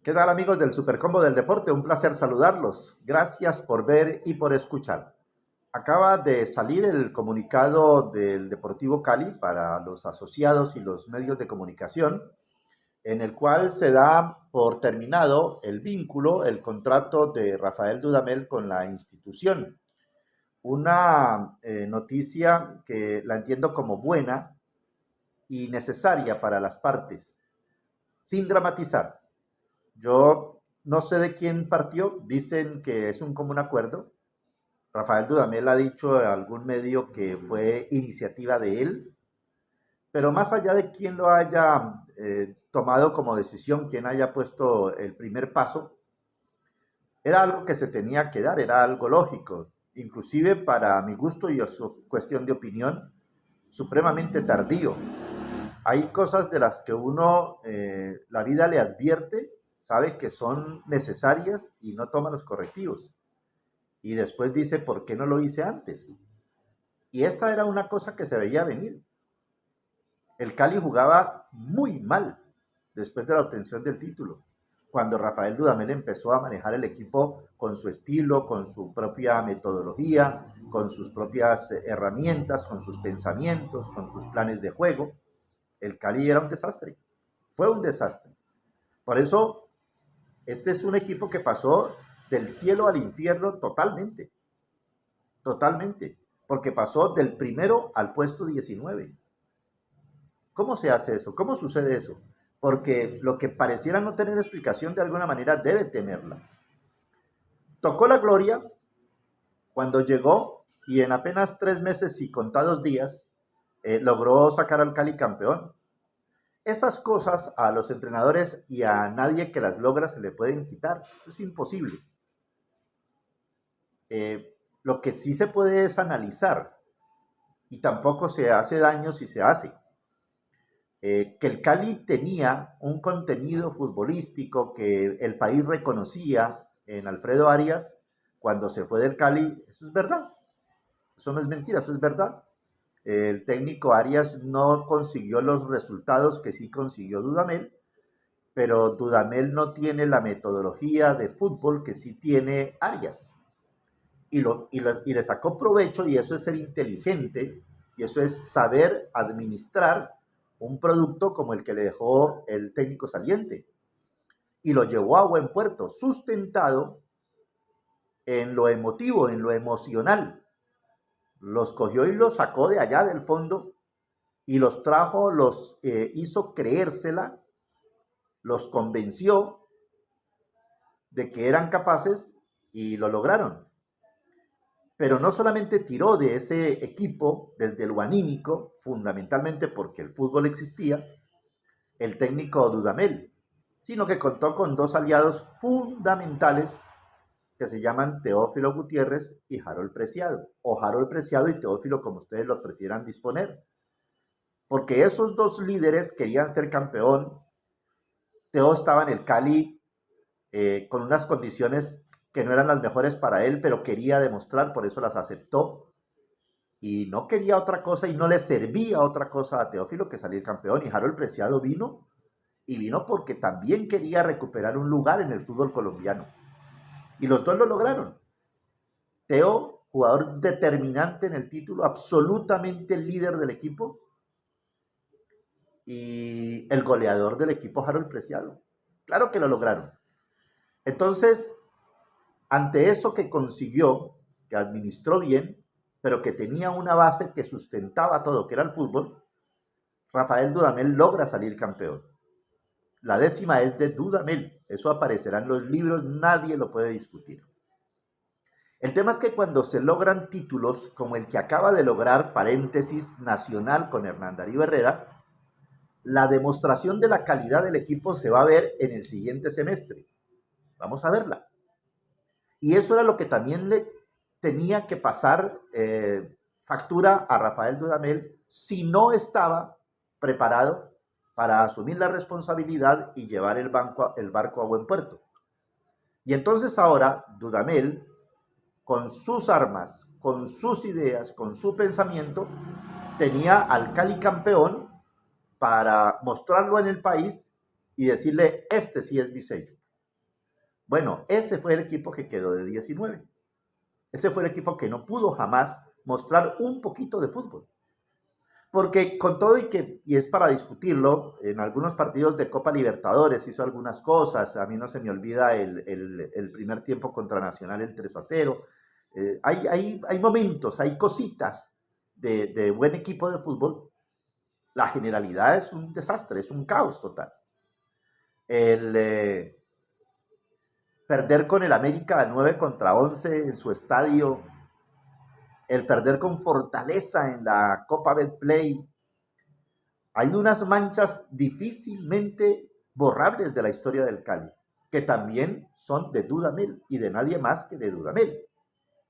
¿Qué tal amigos del Supercombo del Deporte? Un placer saludarlos. Gracias por ver y por escuchar. Acaba de salir el comunicado del Deportivo Cali para los asociados y los medios de comunicación, en el cual se da por terminado el vínculo, el contrato de Rafael Dudamel con la institución. Una noticia que la entiendo como buena y necesaria para las partes, sin dramatizar. Yo no sé de quién partió, dicen que es un común acuerdo. Rafael Dudamel ha dicho en algún medio que fue iniciativa de él, pero más allá de quién lo haya tomado como decisión, quién haya puesto el primer paso, era algo que se tenía que dar, era algo lógico, inclusive para mi gusto y su cuestión de opinión, supremamente tardío. Hay cosas de las que uno, la vida le advierte, sabe que son necesarias y no toma los correctivos. Y después dice, ¿por qué no lo hice antes? Y esta era una cosa que se veía venir. El Cali jugaba muy mal después de la obtención del título. Cuando Rafael Dudamel empezó a manejar el equipo con su estilo, con su propia metodología, con sus propias herramientas, con sus pensamientos, con sus planes de juego, el Cali era un desastre. Fue un desastre. Por eso, este es un equipo que pasó del cielo al infierno totalmente. Totalmente. Porque pasó del primero al puesto 19. ¿Cómo se hace eso? ¿Cómo sucede eso? Porque lo que pareciera no tener explicación de alguna manera debe tenerla. Tocó la gloria cuando llegó y en apenas 3 meses y contados días logró sacar al Cali campeón. Esas cosas a los entrenadores y a nadie que las logra se le pueden quitar. Es imposible. Lo que sí se puede es analizar y tampoco se hace daño si se hace. Que el Cali tenía un contenido futbolístico que el país reconocía en Alfredo Arias cuando se fue del Cali, eso es verdad. Eso no es mentira, eso es verdad. El técnico Arias no consiguió los resultados que sí consiguió Dudamel, pero Dudamel no tiene la metodología de fútbol que sí tiene Arias. Y le sacó provecho, y eso es ser inteligente, y eso es saber administrar un producto como el que le dejó el técnico saliente. Y lo llevó a buen puerto, sustentado en lo emotivo, en lo emocional. Los cogió y los sacó de allá del fondo y los trajo, los hizo creérsela, los convenció de que eran capaces y lo lograron. Pero no solamente tiró de ese equipo desde lo anímico, fundamentalmente porque el fútbol existía, el técnico Dudamel, sino que contó con dos aliados fundamentales que se llaman Teófilo Gutiérrez y Harold Preciado, o Harold Preciado y Teófilo, como ustedes lo prefieran disponer. Porque esos dos líderes querían ser campeón. Teo estaba en el Cali con unas condiciones que no eran las mejores para él, pero quería demostrar, por eso las aceptó. Y no quería otra cosa y no le servía otra cosa a Teófilo que salir campeón. Y Harold Preciado vino, y vino porque también quería recuperar un lugar en el fútbol colombiano. Y los dos lo lograron. Teo, jugador determinante en el título, absolutamente líder del equipo, y el goleador del equipo, Harold Preciado. Claro que lo lograron. Entonces, ante eso que consiguió, que administró bien, pero que tenía una base que sustentaba todo, que era el fútbol, Rafael Dudamel logra salir campeón. La décima es de Dudamel, eso aparecerá en los libros, nadie lo puede discutir. El tema es que cuando se logran títulos como el que acaba de lograr, paréntesis, Nacional con Hernán Darío Herrera, la demostración de la calidad del equipo se va a ver en el siguiente semestre. Vamos a verla. Y eso era lo que también le tenía que pasar factura a Rafael Dudamel si no estaba preparado para asumir la responsabilidad y llevar el barco a buen puerto. Y entonces ahora Dudamel, con sus armas, con sus ideas, con su pensamiento, tenía al Cali campeón para mostrarlo en el país y decirle, este sí es mi sello. Bueno, ese fue el equipo que quedó de 19. Ese fue el equipo que no pudo jamás mostrar un poquito de fútbol. Porque con todo y es para discutirlo, en algunos partidos de Copa Libertadores hizo algunas cosas, a mí no se me olvida el primer tiempo contra Nacional, el 3-0. Hay momentos, hay cositas de buen equipo de fútbol. La generalidad es un desastre, es un caos total. El perder con el América 9-11 en su estadio, el perder con Fortaleza en la Copa Betplay. Hay unas manchas difícilmente borrables de la historia del Cali, que también son de Dudamel y de nadie más que de Dudamel,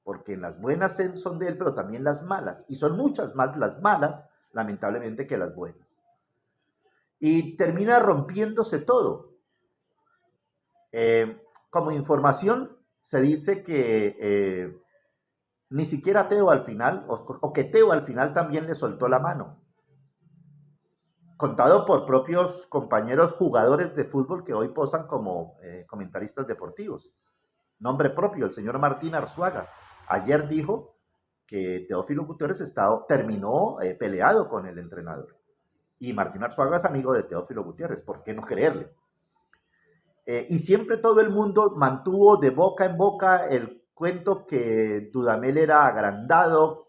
porque en las buenas son de él, pero también las malas, y son muchas más las malas, lamentablemente, que las buenas. Y termina rompiéndose todo. Como información, se dice que ni siquiera Teo al final, o que Teo al final también le soltó la mano, contado por propios compañeros jugadores de fútbol que hoy posan como comentaristas deportivos. Nombre propio, el señor Martín Arzuaga. Ayer dijo que Teófilo Gutiérrez terminó peleado con el entrenador. Y Martín Arzuaga es amigo de Teófilo Gutiérrez, ¿por qué no creerle? Y siempre todo el mundo mantuvo de boca en boca el cuento que Dudamel era agrandado,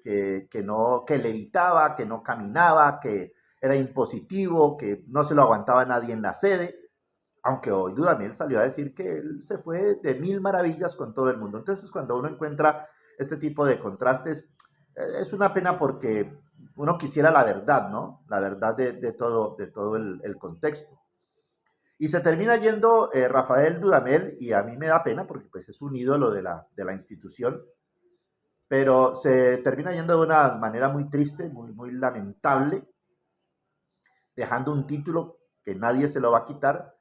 que levitaba, que no caminaba, que era impositivo, que no se lo aguantaba nadie en la sede, aunque hoy Dudamel salió a decir que él se fue de mil maravillas con todo el mundo. Entonces, cuando uno encuentra este tipo de contrastes, es una pena porque uno quisiera la verdad, ¿no? La verdad de todo el contexto. Y se termina yendo Rafael Dudamel, y a mí me da pena porque pues, es un ídolo de la institución, pero se termina yendo de una manera muy triste, muy lamentable, dejando un título que nadie se lo va a quitar,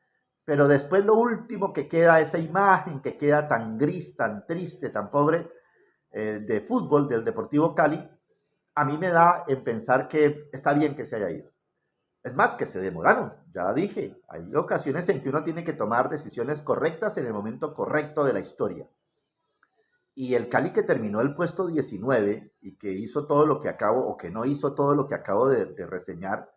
pero después lo último que queda, esa imagen que queda tan gris, tan triste, tan pobre, de fútbol del Deportivo Cali, a mí me da en pensar que está bien que se haya ido. Es más, que se demoraron, ya dije, hay ocasiones en que uno tiene que tomar decisiones correctas en el momento correcto de la historia. Y el Cali que terminó el puesto 19 y que hizo todo lo que acabo, o que no hizo todo lo que acabo de reseñar,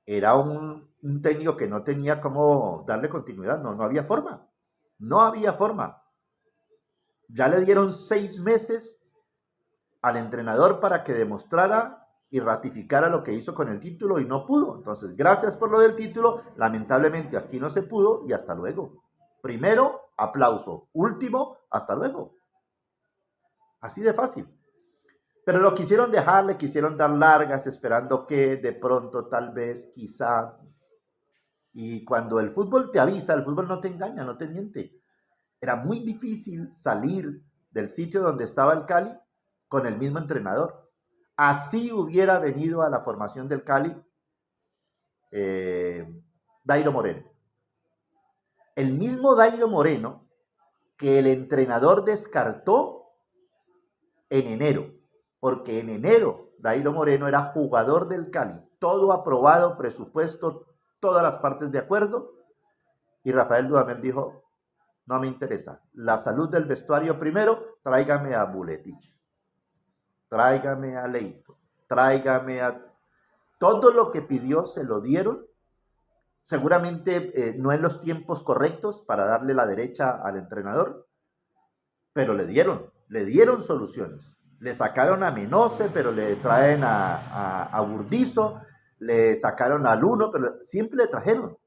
era un técnico que no tenía cómo darle continuidad, no había forma, no había forma. Ya le dieron 6 meses al entrenador para que demostrara y ratificara lo que hizo con el título y no pudo. Entonces, gracias por lo del título, lamentablemente aquí no se pudo y hasta luego. Primero, aplauso. Último, hasta luego. Así de fácil. Pero lo quisieron dejar, le quisieron dar largas, esperando que de pronto, tal vez, quizá. Y cuando el fútbol te avisa, el fútbol no te engaña, no te miente. Era muy difícil salir del sitio donde estaba el Cali con el mismo entrenador. Así hubiera venido a la formación del Cali Dairo Moreno. El mismo Dairo Moreno que el entrenador descartó en enero, porque en enero Dairo Moreno era jugador del Cali, todo aprobado, presupuesto, todas las partes de acuerdo, y Rafael Dudamel dijo, no me interesa, la salud del vestuario primero, tráigame a Buletich, tráigame a Leito, tráigame a... Todo lo que pidió se lo dieron, seguramente no en los tiempos correctos para darle la derecha al entrenador, pero le dieron soluciones. Le sacaron a Menose, pero le traen a Burdizo, le sacaron al Uno, pero siempre le trajeron.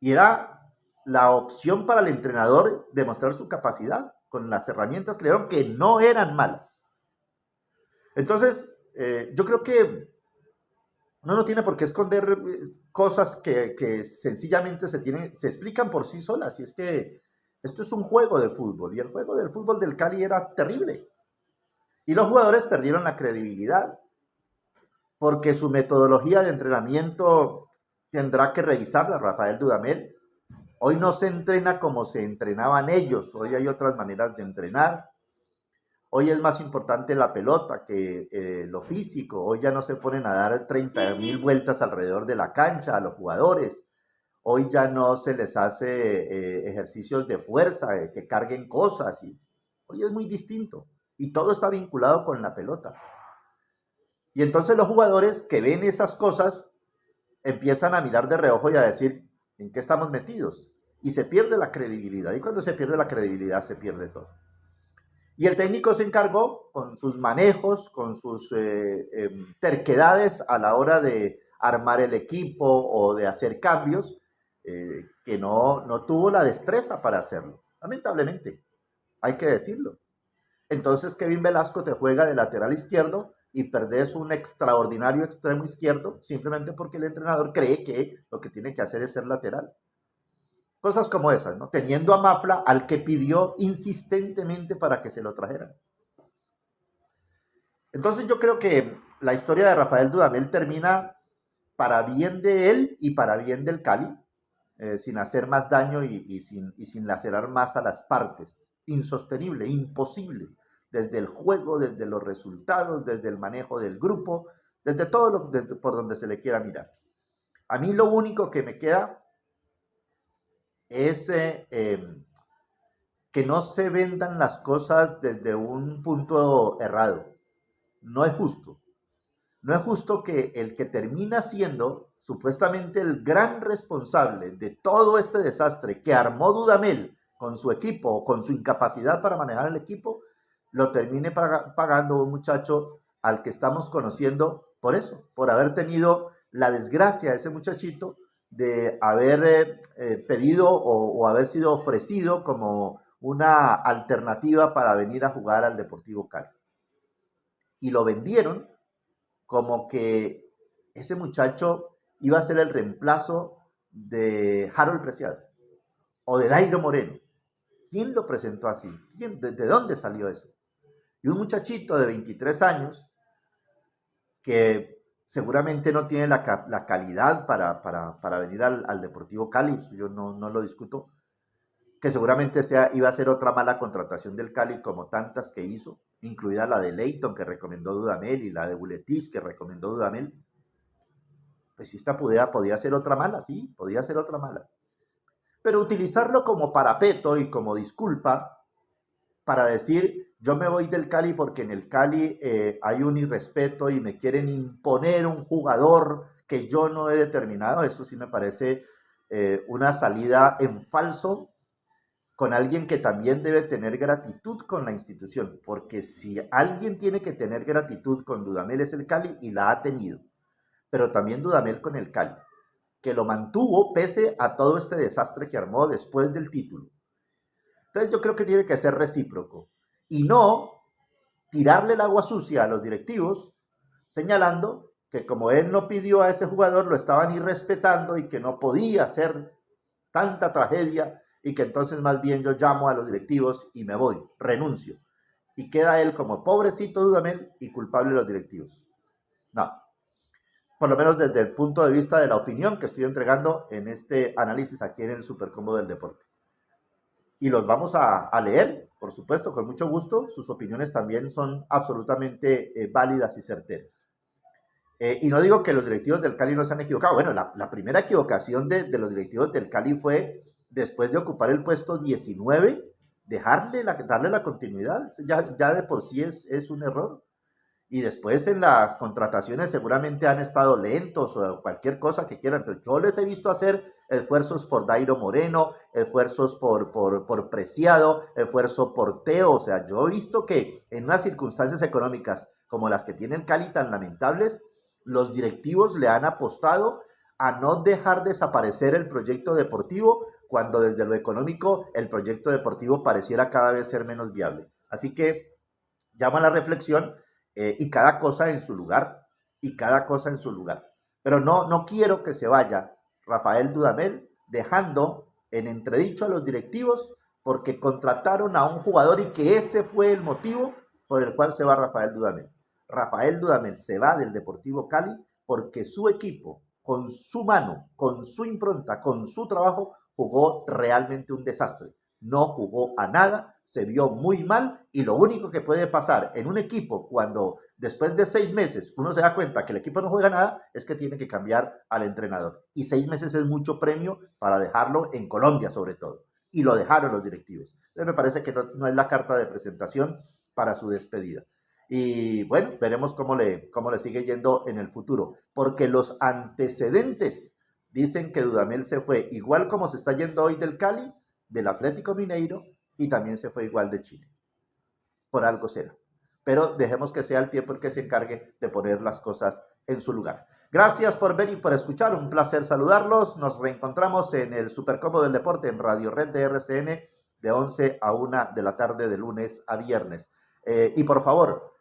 Y era la opción para el entrenador demostrar su capacidad con las herramientas que le dieron, que no eran malas. Entonces, yo creo que uno no tiene por qué esconder cosas que sencillamente se explican por sí solas. Y es que esto es un juego de fútbol, y el juego del fútbol del Cali era terrible. Y los jugadores perdieron la credibilidad, porque su metodología de entrenamiento tendrá que revisarla Rafael Dudamel. Hoy no se entrena como se entrenaban ellos, hoy hay otras maneras de entrenar. Hoy es más importante la pelota que lo físico. Hoy ya no se ponen a dar 30.000 vueltas alrededor de la cancha a los jugadores. hoy ya no se les hace ejercicios de fuerza, que carguen cosas, y hoy es muy distinto y todo está vinculado con la pelota. Y entonces los jugadores que ven esas cosas empiezan a mirar de reojo y a decir, ¿en qué estamos metidos? Y se pierde la credibilidad. Y cuando se pierde la credibilidad, se pierde todo. Y el técnico se encargó con sus manejos, con sus terquedades a la hora de armar el equipo o de hacer cambios, que no tuvo la destreza para hacerlo. Lamentablemente, hay que decirlo. Entonces Kevin Velasco te juega de lateral izquierdo y perdés un extraordinario extremo izquierdo simplemente porque el entrenador cree que lo que tiene que hacer es ser lateral. Cosas como esas, ¿no? Teniendo a Mafla al que pidió insistentemente para que se lo trajeran. Entonces yo creo que la historia de Rafael Dudamel termina para bien de él y para bien del Cali, sin hacer más daño y sin lacerar más a las partes. Insostenible, imposible, desde el juego, desde los resultados, desde el manejo del grupo, desde todo por donde se le quiera mirar. A mí lo único que me queda es que no se vendan las cosas desde un punto errado. No es justo. No es justo que el que termina siendo supuestamente el gran responsable de todo este desastre que armó Dudamel con su equipo, con su incapacidad para manejar el equipo, lo termine pagando un muchacho al que estamos conociendo por eso, por haber tenido la desgracia de ese muchachito de haber pedido o haber sido ofrecido como una alternativa para venir a jugar al Deportivo Cali. Y lo vendieron como que ese muchacho iba a ser el reemplazo de Harold Preciado o de Dairo Moreno. ¿Quién lo presentó así? ¿De dónde salió eso? Y un muchachito de 23 años que seguramente no tiene la calidad para venir al Deportivo Cali, yo no lo discuto, que seguramente iba a ser otra mala contratación del Cali como tantas que hizo, incluida la de Leighton que recomendó Dudamel y la de Buletis que recomendó Dudamel. Pues si esta podía ser otra mala, sí, podía ser otra mala. Pero utilizarlo como parapeto y como disculpa para decir, yo me voy del Cali porque en el Cali hay un irrespeto y me quieren imponer un jugador que yo no he determinado, eso sí me parece una salida en falso con alguien que también debe tener gratitud con la institución, porque si alguien tiene que tener gratitud con Dudamel es el Cali y la ha tenido, pero también Dudamel con el Cali, que lo mantuvo pese a todo este desastre que armó después del título. Entonces yo creo que tiene que ser recíproco y no tirarle el agua sucia a los directivos señalando que como él no pidió a ese jugador lo estaban irrespetando y que no podía ser tanta tragedia y que entonces más bien yo llamo a los directivos y me voy, renuncio. Y queda él como pobrecito Dudamel y culpable los directivos. No, por lo menos desde el punto de vista de la opinión que estoy entregando en este análisis aquí en el Supercombo del Deporte. Y los vamos a leer, por supuesto, con mucho gusto. Sus opiniones también son absolutamente válidas y certeras. Y no digo que los directivos del Cali no se han equivocado. Bueno, la primera equivocación de los directivos del Cali fue, después de ocupar el puesto 19, darle la continuidad. Ya de por sí es un error. Y después en las contrataciones seguramente han estado lentos o cualquier cosa que quieran. Pero yo les he visto hacer esfuerzos por Dairo Moreno, esfuerzos por Preciado, esfuerzo por Teo. O sea, yo he visto que en unas circunstancias económicas como las que tiene el Cali tan lamentables, los directivos le han apostado a no dejar desaparecer el proyecto deportivo cuando desde lo económico el proyecto deportivo pareciera cada vez ser menos viable. Así que llama a la reflexión y cada cosa en su lugar, y cada cosa en su lugar. Pero no quiero que se vaya Rafael Dudamel dejando en entredicho a los directivos porque contrataron a un jugador y que ese fue el motivo por el cual se va Rafael Dudamel. Rafael Dudamel se va del Deportivo Cali porque su equipo, con su mano, con su impronta, con su trabajo, jugó realmente un desastre. no jugó a nada, se vio muy mal y lo único que puede pasar en un equipo cuando después de 6 meses uno se da cuenta que el equipo no juega nada es que tiene que cambiar al entrenador. Y 6 meses es mucho premio para dejarlo en Colombia sobre todo. Y lo dejaron los directivos. Entonces me parece que no es la carta de presentación para su despedida. Y bueno, veremos cómo le sigue yendo en el futuro, porque los antecedentes dicen que Dudamel se fue igual como se está yendo hoy del Cali, del Atlético Mineiro, y también se fue igual de Chile. Por algo será. Pero dejemos que sea el tiempo el que se encargue de poner las cosas en su lugar. Gracias por ver y por escuchar. Un placer saludarlos. Nos reencontramos en el Supercombo del Deporte en Radio Red de RCN de 11 a 1 de la tarde de lunes a viernes. Y por favor,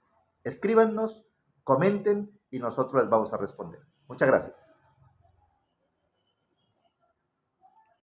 escríbanos, comenten y nosotros les vamos a responder. Muchas gracias.